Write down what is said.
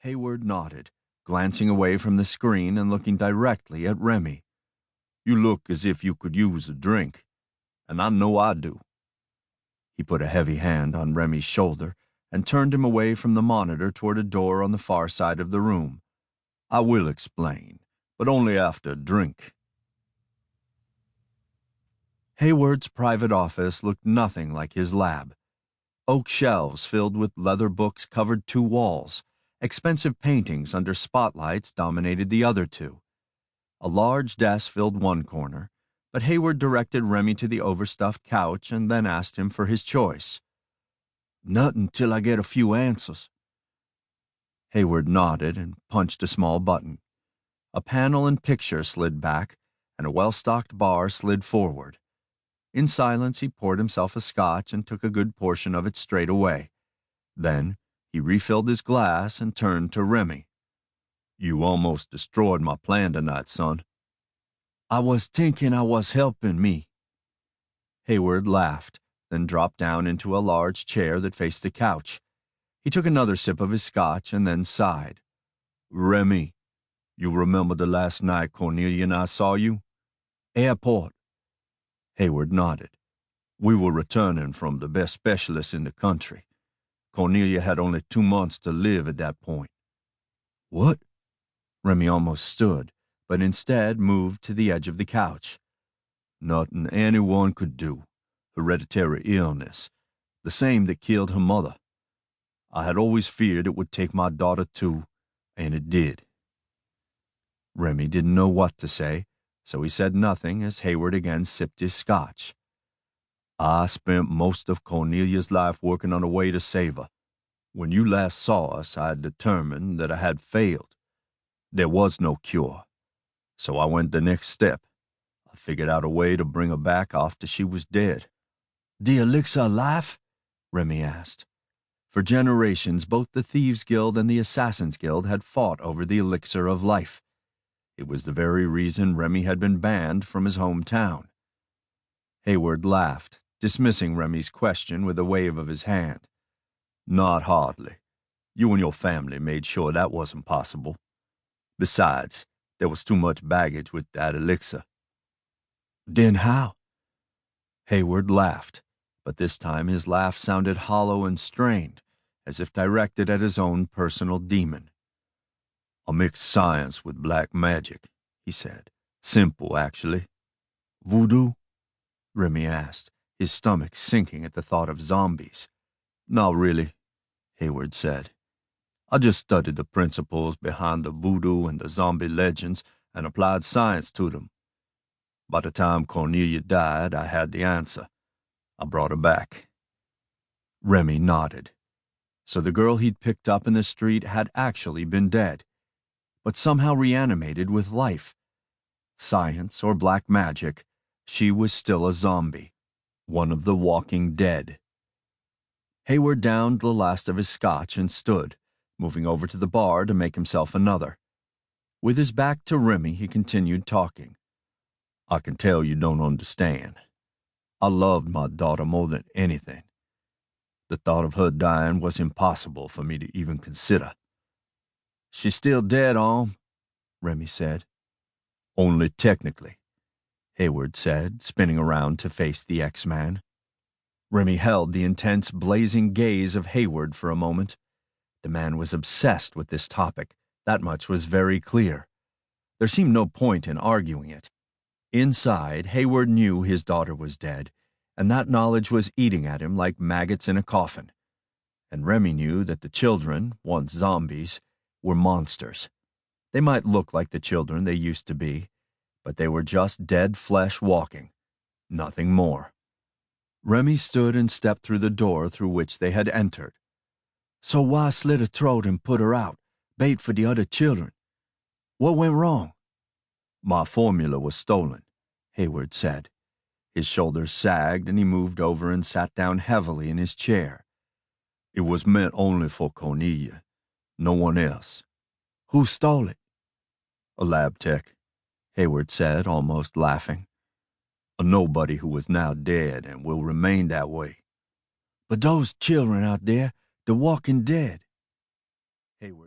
Hayward nodded, glancing away from the screen and looking directly at Remy. "You look as if you could use a drink, and I know I do." He put a heavy hand on Remy's shoulder and turned him away from the monitor toward a door on the far side of the room. "I will explain, but only after a drink." Hayward's private office looked nothing like his lab. Oak shelves filled with leather books covered 2 walls. Expensive paintings under spotlights dominated the other 2. A large desk filled one corner, but Hayward directed Remy to the overstuffed couch and then asked him for his choice. "Nothing till I get a few answers." Hayward nodded and punched a small button. A panel and picture slid back, and a well-stocked bar slid forward. In silence, he poured himself a scotch and took a good portion of it straight away. Then he refilled his glass and turned to Remy. "You almost destroyed my plan tonight, son." "I was thinking I was helping me." Hayward laughed, then dropped down into a large chair that faced the couch. He took another sip of his scotch and then sighed. "Remy, you remember the last night Cornelia and I saw you?" "Airport." Hayward nodded. "We were returning from the best specialist in the country. Cornelia had only 2 months to live at that point." "What?" Remy almost stood, but instead moved to the edge of the couch. "Nothing anyone could do. Hereditary illness, the same that killed her mother. I had always feared it would take my daughter too, and it did." Remy didn't know what to say, so he said nothing as Hayward again sipped his scotch. "I spent most of Cornelia's life working on a way to save her. When you last saw us, I had determined that I had failed. There was no cure, so I went the next step. I figured out a way to bring her back after she was dead." "The elixir of life?" Remy asked. For generations, both the Thieves' Guild and the Assassins' Guild had fought over the elixir of life. It was the very reason Remy had been banned from his hometown. Hayward laughed, dismissing Remy's question with a wave of his hand. "Not hardly. You and your family made sure that wasn't possible. Besides, there was too much baggage with that elixir." "Then how?" Hayward laughed, but this time his laugh sounded hollow and strained, as if directed at his own personal demon. "I mixed science with black magic," he said. "Simple, actually." "Voodoo?" Remy asked, his stomach sinking at the thought of zombies. "Not really," Hayward said. "I just studied the principles behind the voodoo and the zombie legends and applied science to them. By the time Cornelia died, I had the answer. I brought her back." Remy nodded. So the girl he'd picked up in the street had actually been dead, but somehow reanimated with life. Science or black magic, she was still a zombie, one of the walking dead. Hayward downed the last of his scotch and stood, moving over to the bar to make himself another. With his back to Remy, he continued talking. "I can tell you don't understand. I loved my daughter more than anything. The thought of her dying was impossible for me to even consider." "She's still dead, Remy said. "Only technically," Hayward said, spinning around to face the X-Man. Remy held the intense, blazing gaze of Hayward for a moment. The man was obsessed with this topic. That much was very clear. There seemed no point in arguing it. Inside, Hayward knew his daughter was dead, and that knowledge was eating at him like maggots in a coffin. And Remy knew that the children, once zombies, were monsters. They might look like the children they used to be, but they were just dead flesh walking, nothing more. Remy stood and stepped through the door through which they had entered. "So why slit her throat and put her out, bait for the other children? What went wrong?" "My formula was stolen," Hayward said. His shoulders sagged and he moved over and sat down heavily in his chair. "It was meant only for Cornelia, no one else." "Who stole it?" "A lab tech," Hayward said, almost laughing. "A nobody who is now dead and will remain that way." "But those children out there, the walking dead." Hayward